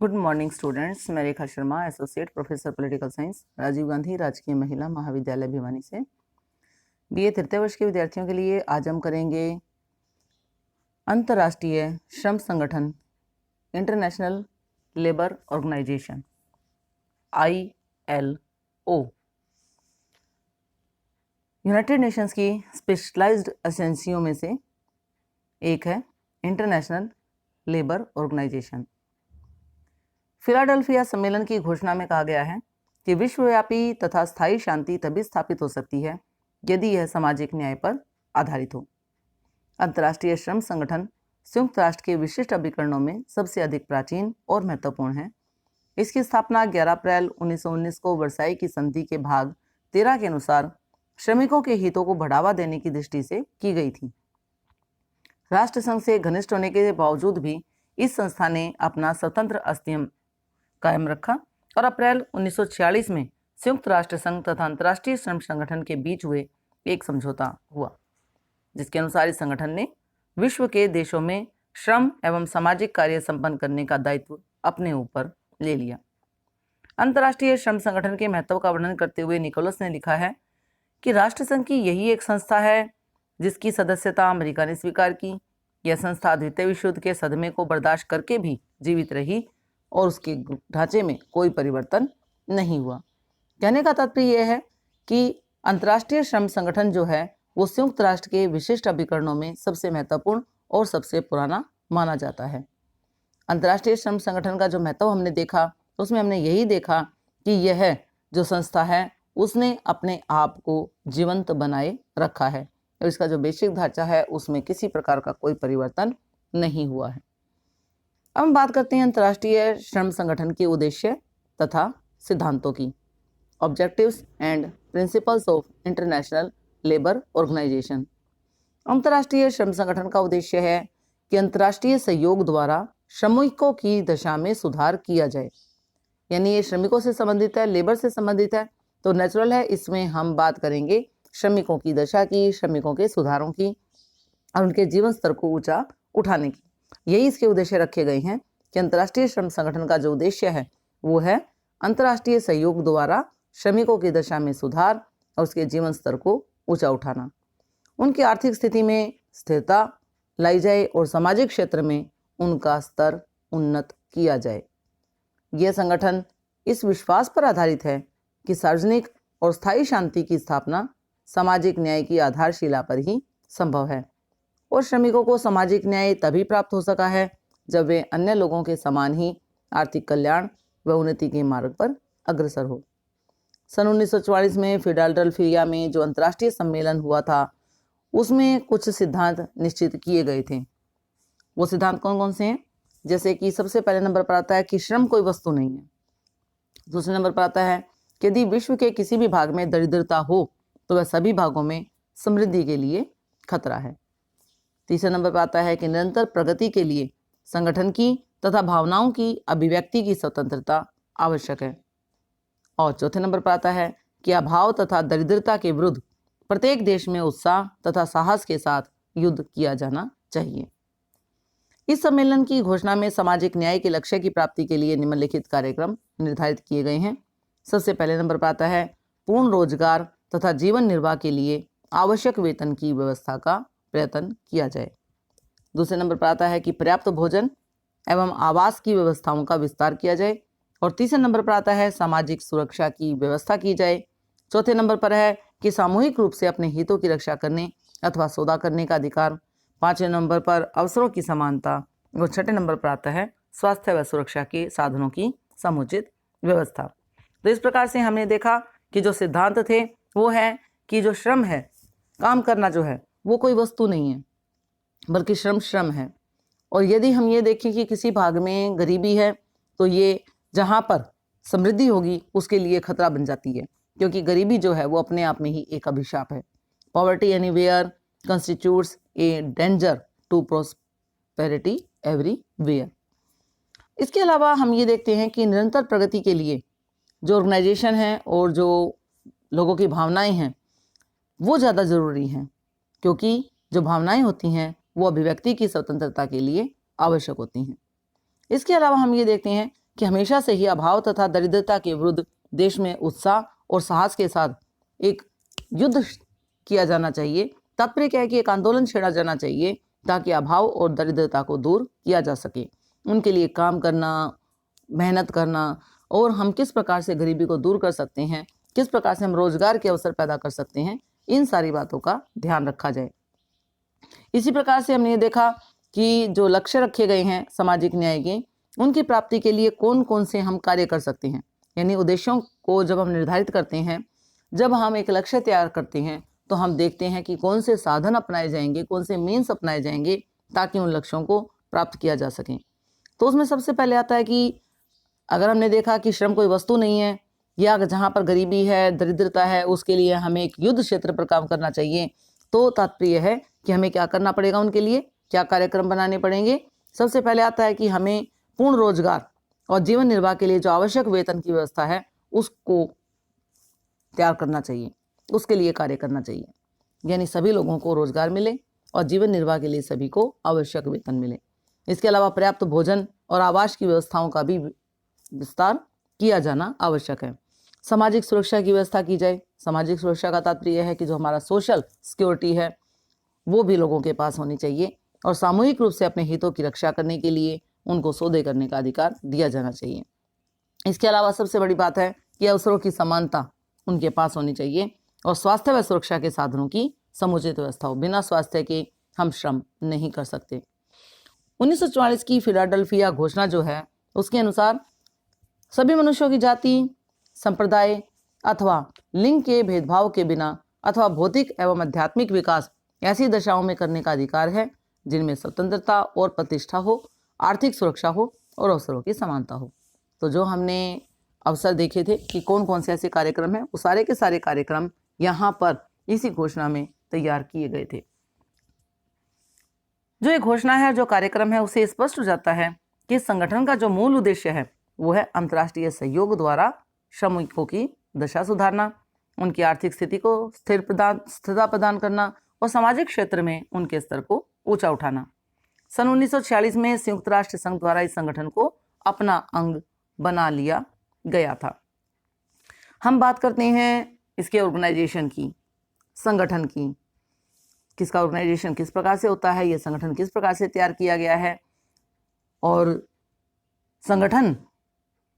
Good morning students. मैं Rekha Sharma, associate professor political science, Rajiv Gandhi Rajkiya Mahila महाविद्यालय भिवानी से बीए तृतीय वर्ष के विद्यार्थियों के लिए आज हम करेंगे अंतर्राष्ट्रीय श्रम संगठन international labour organisation ILO United Nations की स्पेशलाइज्ड एजेंसियों में से एक है इंटरनेशनल लेबर ऑर्गेनाइजेशन। फिलाडेल्फिया सम्मेलन की घोषणा में कहा गया है कि विश्वव्यापी तथा स्थायी शांति तभी स्थापित हो सकती है यदि यह सामाजिक न्याय पर आधारित हो। अंतर्राष्ट्रीय श्रम संगठन संयुक्त राष्ट्र के विशिष्ट अभिकरणों में सबसे अधिक प्राचीन और महत्वपूर्ण है। इसकी स्थापना 11 अप्रैल 1919 को वर्साई की संधि के भाग 13 के अनुसार श्रमिकों के हितों को बढ़ावा देने की दृष्टि से की गई थी। राष्ट्रसंघ से घनिष्ठ होने के बावजूद भी इस संस्था ने अपना स्वतंत्र अस्तित्व कायम रखा और अप्रैल 1946 में संयुक्त राष्ट्र संघ तथा अंतर्राष्ट्रीय श्रम संगठन के बीच हुए एक समझौता हुआ, जिसके अनुसार इस संगठन ने विश्व के देशों में श्रम एवं सामाजिक कार्य संपन्न करने का दायित्व अपने ऊपर ले लिया। अंतर्राष्ट्रीय श्रम संगठन के महत्व का वर्णन करते हुए निकोलस ने लिखा है कि राष्ट्रसंघ की यही एक संस्था है जिसकी सदस्यता अमेरिका ने स्वीकार की। यह संस्था द्वितीय विश्व युद्ध के सदमे को बर्दाश्त करके भी जीवित रही और उसके ढांचे में कोई परिवर्तन नहीं हुआ। कहने का तात्पर्य यह है कि अंतर्राष्ट्रीय श्रम संगठन जो है वो संयुक्त राष्ट्र के विशिष्ट अभिकरणों में सबसे महत्वपूर्ण और सबसे पुराना माना जाता है। अंतर्राष्ट्रीय श्रम संगठन का जो महत्व हमने देखा उसमें हमने यही देखा कि यह जो संस्था है उसने अपने आप को जीवंत बनाए रखा है और इसका जो बेसिक ढांचा है उसमें किसी प्रकार का कोई परिवर्तन नहीं हुआ है। अब हम बात करते हैं अंतर्राष्ट्रीय श्रम संगठन के उद्देश्य तथा सिद्धांतों की। Objectives and principles of international labour organisation. अंतर्राष्ट्रीय श्रम संगठन का उद्देश्य है कि अंतर्राष्ट्रीय सहयोग द्वारा श्रमिकों की दशा में सुधार किया जाए। यानी ये श्रमिकों से संबंधित है, लेबर से संबंधित है, तो नेचुरल है इसमें हम बात करेंगे श्रमिकों की दशा की, श्रमिकों के सुधारों की और उनके जीवन स्तर को ऊंचा उठाने की। यही इसके उद्देश्य रखे गए हैं कि अंतर्राष्ट्रीय श्रम संगठन का जो उद्देश्य है वो है अंतर्राष्ट्रीय सहयोग द्वारा श्रमिकों की दशा में सुधार और उसके जीवन स्तर को ऊंचा उठाना, उनकी आर्थिक स्थिति में स्थिरता लाई जाए और सामाजिक क्षेत्र में उनका स्तर उन्नत किया जाए। यह संगठन इस विश्वास पर आधारित है कि सार्वजनिक और स्थायी शांति की स्थापना सामाजिक न्याय की आधारशिला पर ही संभव है और श्रमिकों को सामाजिक न्याय तभी प्राप्त हो सका है जब वे अन्य लोगों के समान ही आर्थिक कल्याण व उन्नति के मार्ग पर अग्रसर हो। सन 1944 में फिलाडेल्फिया में जो अंतर्राष्ट्रीय सम्मेलन हुआ था उसमें कुछ सिद्धांत निश्चित किए गए थे। वो सिद्धांत कौन कौन से हैं? जैसे कि सबसे पहले नंबर पर आता है कि श्रम कोई वस्तु नहीं है। दूसरे नंबर पर आता है कि यदि विश्व के किसी भी भाग में दरिद्रता हो तो वह सभी भागों में समृद्धि के लिए खतरा है। तीसरे नंबर पर आता है कि निरंतर प्रगति के लिए संगठन की तथा भावनाओं की अभिव्यक्ति की स्वतंत्रता आवश्यक है। और चौथे नंबर पर आता है कि अभाव तथा दरिद्रता के विरुद्ध प्रत्येक देश में उत्साह तथा साहस के साथ युद्ध किया जाना चाहिए। इस सम्मेलन की घोषणा में सामाजिक न्याय के लक्ष्य की प्राप्ति के लिए निम्नलिखित कार्यक्रम निर्धारित किए गए हैं। सबसे पहले नंबर पर आता है पूर्ण रोजगार तथा जीवन निर्वाह के लिए आवश्यक वेतन की व्यवस्था का प्रयत्न किया जाए। दूसरे नंबर पर आता है कि पर्याप्त भोजन एवं आवास की व्यवस्थाओं का विस्तार किया जाए और तीसरे नंबर पर आता है सामाजिक सुरक्षा की व्यवस्था की जाए। चौथे नंबर पर है कि सामूहिक रूप से अपने हितों की रक्षा करने अथवा सौदा करने का अधिकार। पांचवें नंबर पर अवसरों की समानता और छठे नंबर पर आता है स्वास्थ्य व सुरक्षा के साधनों की समुचित व्यवस्था। तो इस प्रकार से हमने देखा कि जो सिद्धांत थे वो है कि जो श्रम है, काम करना जो है वो कोई वस्तु नहीं है बल्कि श्रम है। और यदि हम ये देखें कि किसी भाग में गरीबी है तो ये जहाँ पर समृद्धि होगी उसके लिए खतरा बन जाती है, क्योंकि गरीबी जो है वो अपने आप में ही एक अभिशाप है। Poverty anywhere constitutes a danger to prosperity everywhere. इसके अलावा हम ये देखते हैं कि निरंतर प्रगति के लिए जो ऑर्गेनाइजेशन है और जो लोगों की भावनाएं हैं वो ज़्यादा ज़रूरी हैं, क्योंकि जो भावनाएं होती हैं वो अभिव्यक्ति की स्वतंत्रता के लिए आवश्यक होती हैं। इसके अलावा हम ये देखते हैं कि हमेशा से ही अभाव तथा दरिद्रता के विरुद्ध देश में उत्साह और साहस के साथ एक युद्ध किया जाना चाहिए। तात्पर्य क्या है कि एक आंदोलन छेड़ा जाना चाहिए ताकि अभाव और दरिद्रता को दूर किया जा सके। उनके लिए काम करना, मेहनत करना और हम किस प्रकार से गरीबी को दूर कर सकते हैं, किस प्रकार से हम रोजगार के अवसर पैदा कर सकते हैं, इन सारी बातों का ध्यान रखा जाए। इसी प्रकार से हमने ये देखा कि जो लक्ष्य रखे गए हैं सामाजिक न्याय के, उनकी प्राप्ति के लिए कौन कौन से हम कार्य कर सकते हैं। यानी उद्देश्यों को जब हम निर्धारित करते हैं, जब हम एक लक्ष्य तैयार करते हैं, तो हम देखते हैं कि कौन से साधन अपनाए जाएंगे, कौन से मीन्स अपनाए जाएंगे ताकि उन लक्ष्यों को प्राप्त किया जा सके। तो उसमें सबसे पहले आता है कि अगर हमने देखा कि श्रम कोई वस्तु नहीं है, या जहाँ पर गरीबी है, दरिद्रता है, उसके लिए हमें एक युद्ध क्षेत्र पर काम करना चाहिए, तो तात्पर्य है कि हमें क्या करना पड़ेगा, उनके लिए क्या कार्यक्रम बनाने पड़ेंगे। सबसे पहले आता है कि हमें पूर्ण रोजगार और जीवन निर्वाह के लिए जो आवश्यक वेतन की व्यवस्था है उसको तैयार करना चाहिए, उसके लिए कार्य करना चाहिए। यानी सभी लोगों को रोजगार मिले और जीवन निर्वाह के लिए सभी को आवश्यक वेतन मिले। इसके अलावा पर्याप्त भोजन और आवास की व्यवस्थाओं का भी विस्तार किया जाना आवश्यक है। सामाजिक सुरक्षा की व्यवस्था की जाए। सामाजिक सुरक्षा का तात्पर्य है कि जो हमारा सोशल सिक्योरिटी है वो भी लोगों के पास होनी चाहिए और सामूहिक रूप से अपने हितों की रक्षा करने के लिए उनको सौदे करने का अधिकार दिया जाना चाहिए। इसके अलावा सबसे बड़ी बात है कि अवसरों की समानता उनके पास होनी चाहिए और स्वास्थ्य व सुरक्षा के साधनों की समुचित व्यवस्था हो। बिना स्वास्थ्य के हम श्रम नहीं कर सकते। 1944 की फिलाडेल्फिया घोषणा जो है उसके अनुसार सभी मनुष्यों की जाति, संप्रदाय अथवा लिंग के भेदभाव के बिना अथवा भौतिक एवं आध्यात्मिक विकास ऐसी दशाओं में करने का अधिकार है जिनमें स्वतंत्रता और प्रतिष्ठा हो, आर्थिक सुरक्षा हो और अवसरों की समानता हो। तो जो हमने अवसर देखे थे कि कौन कौन से ऐसे कार्यक्रम हैं, वो सारे के सारे कार्यक्रम यहाँ पर इसी घोषणा में तैयार किए गए थे। जो ये घोषणा है, जो कार्यक्रम है, उसे स्पष्ट हो जाता है कि संगठन का जो मूल उद्देश्य है वो है अंतर्राष्ट्रीय सहयोग द्वारा श्रमिकों की दशा सुधारना, उनकी आर्थिक स्थिति को स्थिरता प्रदान करना और सामाजिक क्षेत्र में उनके स्तर को ऊंचा उठाना। सन 1946 में संयुक्त राष्ट्र संघ द्वारा इस संगठन को अपना अंग बना लिया गया था। हम बात करते हैं इसके ऑर्गेनाइजेशन की, संगठन की। किसका ऑर्गेनाइजेशन किस प्रकार से होता है, यह संगठन किस प्रकार से तैयार किया गया है, और संगठन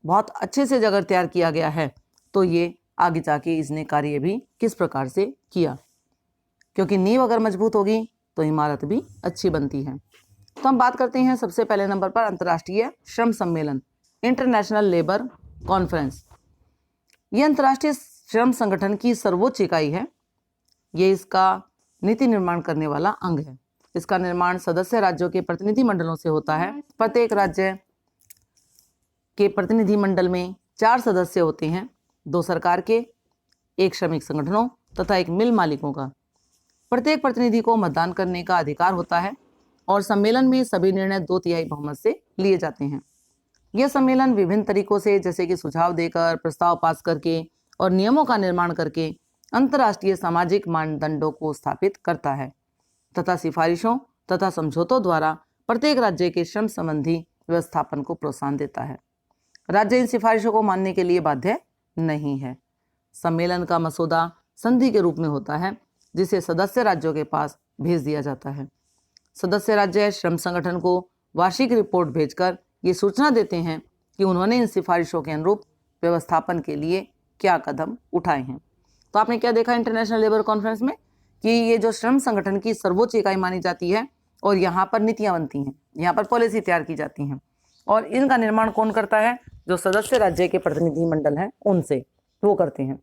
बहुत अच्छे से अगर तैयार किया गया है तो ये आगे जाके इसने कार्य भी किस प्रकार से किया, क्योंकि नींव अगर मजबूत होगी तो इमारत भी अच्छी बनती है। तो हम बात करते हैं सबसे पहले नंबर पर अंतर्राष्ट्रीय श्रम सम्मेलन, इंटरनेशनल लेबर कॉन्फ्रेंस। ये अंतर्राष्ट्रीय श्रम संगठन की सर्वोच्च इकाई है। ये इसका नीति निर्माण करने वाला अंग है। इसका निर्माण सदस्य राज्यों के प्रतिनिधि मंडलों से होता है। प्रत्येक राज्य के प्रतिनिधि मंडल में 4 सदस्य होते हैं, 2 सरकार के, 1 श्रमिक संगठनों तथा 1 मिल मालिकों का। प्रत्येक प्रतिनिधि को मतदान करने का अधिकार होता है और सम्मेलन में सभी निर्णय 2/3 बहुमत से लिए जाते हैं। यह सम्मेलन विभिन्न तरीकों से, जैसे कि सुझाव देकर, प्रस्ताव पास करके और नियमों का निर्माण करके अंतर्राष्ट्रीय सामाजिक मानदंडों को स्थापित करता है तथा सिफारिशों तथा समझौतों द्वारा प्रत्येक राज्य के श्रम संबंधी व्यवस्थापन को प्रोत्साहन देता है। राज्य इन सिफारिशों को मानने के लिए बाध्य नहीं है। सम्मेलन का मसौदा संधि के रूप में होता है जिसे सदस्य राज्यों के पास भेज दिया जाता है। सदस्य राज्य श्रम संगठन को वार्षिक रिपोर्ट भेजकर ये सूचना देते हैं कि उन्होंने इन सिफारिशों के अनुरूप व्यवस्थापन के लिए क्या कदम उठाए हैं। तो आपने क्या देखा इंटरनेशनल लेबर कॉन्फ्रेंस में कि ये जो श्रम संगठन की सर्वोच्च इकाई मानी जाती है और यहाँ पर नीतियाँ बनती हैं, यहाँ पर पॉलिसी तैयार की जाती हैं और इनका निर्माण कौन करता है? जो सदस्य राज्य के प्रतिनिधि मंडल हैं उनसे वो करते हैं।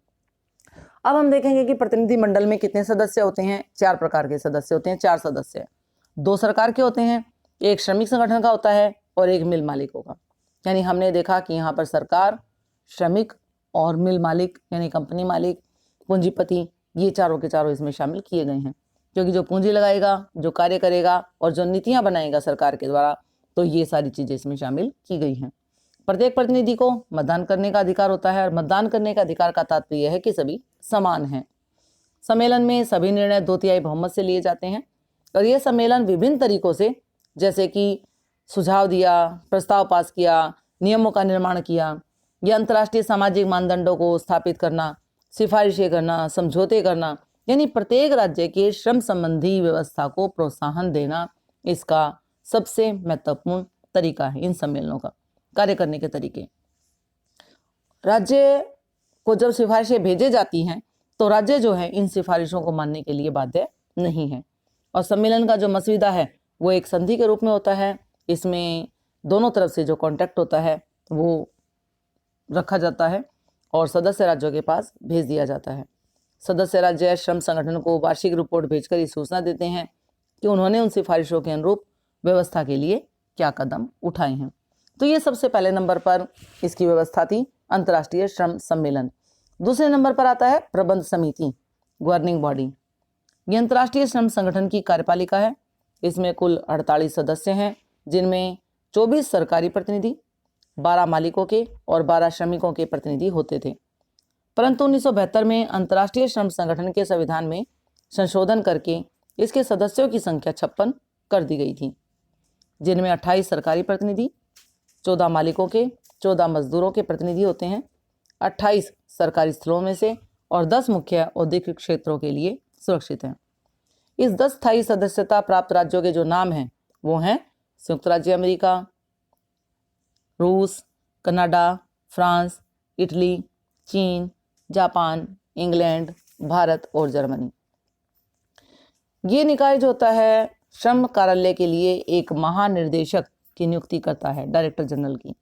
अब हम देखेंगे कि प्रतिनिधि मंडल में कितने सदस्य होते हैं। 4 प्रकार के सदस्य होते हैं, 4 सदस्य। 2 सरकार के होते हैं, 1 श्रमिक संगठन का होता है और 1 मिल मालिकों का। यानी हमने देखा कि यहाँ पर सरकार, श्रमिक और मिल मालिक यानी कंपनी मालिक, पूंजीपति, ये चारों के चारों इसमें शामिल किए गए हैं, क्योंकि जो पूंजी लगाएगा, जो कार्य करेगा और जो नीतियाँ बनाएगा सरकार के द्वारा, तो ये सारी चीज़ें इसमें शामिल की गई हैं। प्रत्येक प्रतिनिधि को मतदान करने का अधिकार होता है और मतदान करने का अधिकार का तात्पर्य है कि सभी समान हैं। सम्मेलन में सभी निर्णय 2/3 बहुमत से लिए जाते हैं और ये सम्मेलन विभिन्न तरीकों से, जैसे कि सुझाव दिया, प्रस्ताव पास किया नियमों का निर्माण किया, या अंतर्राष्ट्रीय सामाजिक मानदंडों को स्थापित करना, सिफारिशें करना, समझौते करना, यानी प्रत्येक राज्य के श्रम संबंधी व्यवस्था को प्रोत्साहन देना इसका सबसे महत्वपूर्ण तरीका है। इन सम्मेलनों का कार्य करने के तरीके, राज्य को जब सिफारिशें भेजे जाती हैं तो राज्य जो है इन सिफारिशों को मानने के लिए बाध्य नहीं है। और सम्मेलन का जो मसविदा है वो एक संधि के रूप में होता है। इसमें दोनों तरफ से जो कॉन्ट्रैक्ट होता है वो रखा जाता है और सदस्य राज्यों के पास भेज दिया जाता है। सदस्य राज्य श्रम संगठन को वार्षिक रिपोर्ट भेजकर ये सूचना देते हैं कि उन्होंने उन सिफारिशों के अनुरूप व्यवस्था के लिए क्या कदम उठाए हैं। तो ये सबसे पहले नंबर पर इसकी व्यवस्था थी, अंतर्राष्ट्रीय श्रम सम्मेलन। दूसरे नंबर पर आता है प्रबंध समिति, गवर्निंग बॉडी। ये अंतर्राष्ट्रीय श्रम संगठन की कार्यपालिका है। इसमें कुल 48 सदस्य हैं, जिनमें 24 सरकारी प्रतिनिधि, 12 मालिकों के और 12 श्रमिकों के प्रतिनिधि होते थे। परंतु 1972 में अंतर्राष्ट्रीय श्रम संगठन के संविधान में संशोधन करके इसके सदस्यों की संख्या 56 कर दी गई थी, जिनमें 28 सरकारी प्रतिनिधि, 14 मालिकों के, 14 मजदूरों के प्रतिनिधि होते हैं, 28 सरकारी स्थलों में से और 10 मुख्य औद्योगिक क्षेत्रों के लिए सुरक्षित हैं। इस 10 स्थायी सदस्यता प्राप्त राज्यों के जो नाम हैं वो हैं संयुक्त राज्य अमेरिका, रूस, कनाडा, फ्रांस, इटली, चीन, जापान, इंग्लैंड, भारत और जर्मनी। ये निकाय जो होता है श्रम कार्यालय के लिए एक महानिर्देशक की नियुक्ति करता है, डायरेक्टर जनरल की।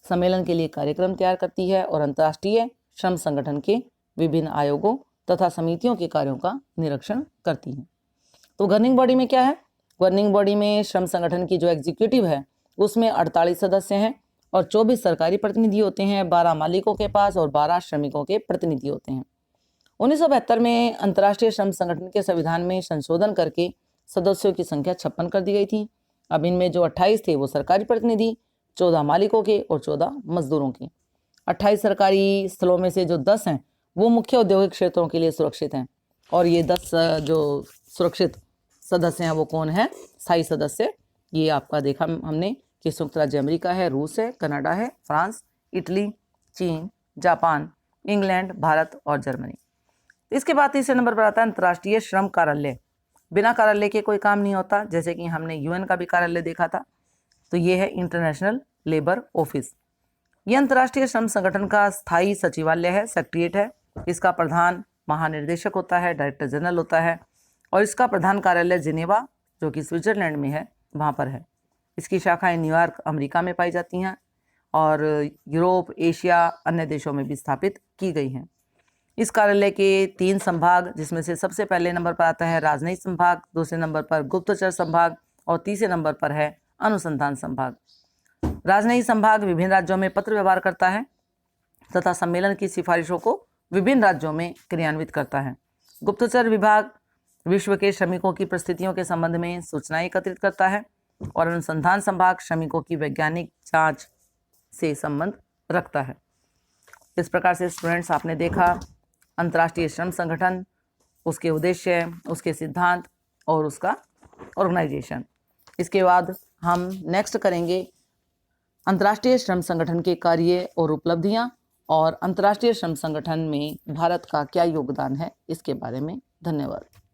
सम्मेलन के लिए कार्यक्रम तैयार करती है और अंतर्राष्ट्रीय श्रम संगठन के विभिन्न आयोगों तथा समितियों के कार्यों का निरीक्षण करती है। तो गवर्निंग बॉडी में क्या है? गवर्निंग बॉडी में श्रम संगठन की जो एग्जीक्यूटिव है उसमें 48 सदस्य हैं और 24 सरकारी प्रतिनिधि होते हैं, 12 मालिकों के पास और 12 श्रमिकों के प्रतिनिधि होते हैं। 1972 में अंतर्राष्ट्रीय श्रम संगठन के संविधान में संशोधन करके सदस्यों की संख्या 56 कर दी गई थी। अब इनमें जो 28 थे वो सरकारी प्रतिनिधि, 14 मालिकों के और 14 मजदूरों के। 28 सरकारी स्थलों में से जो 10 हैं वो मुख्य औद्योगिक क्षेत्रों के लिए सुरक्षित हैं। और ये 10 जो सुरक्षित सदस्य हैं वो कौन है? स्थायी सदस्य। ये आपका देखा हमने कि संयुक्त राज्य अमेरिका है, रूस है, कनाडा है, फ्रांस, इटली, चीन, जापान, इंग्लैंड, भारत और जर्मनी। इसके बाद तीसरे नंबर पर आता है अंतर्राष्ट्रीय श्रम कार्यालय। बिना कार्यालय के कोई काम नहीं होता, जैसे कि हमने यूएन का भी कार्यालय देखा था। तो ये है इंटरनेशनल लेबर ऑफिस। ये अंतर्राष्ट्रीय श्रम संगठन का स्थायी सचिवालय है, सेक्रेटरीट है। इसका प्रधान महानिर्देशक होता है, डायरेक्टर जनरल होता है और इसका प्रधान कार्यालय जिनेवा जो कि स्विट्जरलैंड में है वहाँ पर है। इसकी शाखाएं न्यूयॉर्क अमेरिका में पाई जाती हैं और यूरोप, एशिया, अन्य देशों में भी स्थापित की गई हैं। इस कार्यालय के 3 संभाग, जिसमें से सबसे पहले नंबर पर आता है राजनयिक संभाग, दूसरे नंबर पर गुप्तचर संभाग और तीसरे नंबर पर है अनुसंधान संभाग। राजनयिक संभाग विभिन्न राज्यों में पत्र व्यवहार करता है तथा सम्मेलन की सिफारिशों को विभिन्न राज्यों में क्रियान्वित करता है। गुप्तचर विभाग विश्व के श्रमिकों की परिस्थितियों के संबंध में सूचनाएं एकत्रित करता है और अनुसंधान संभाग श्रमिकों की वैज्ञानिक जांच से संबंध रखता है। इस प्रकार से स्टूडेंट्स आपने देखा अंतर्राष्ट्रीय श्रम संगठन, उसके उद्देश्य, उसके सिद्धांत और उसका ऑर्गेनाइजेशन। इसके बाद हम नेक्स्ट करेंगे अंतर्राष्ट्रीय श्रम संगठन के कार्य और उपलब्धियां और अंतर्राष्ट्रीय श्रम संगठन में भारत का क्या योगदान है, इसके बारे में। धन्यवाद।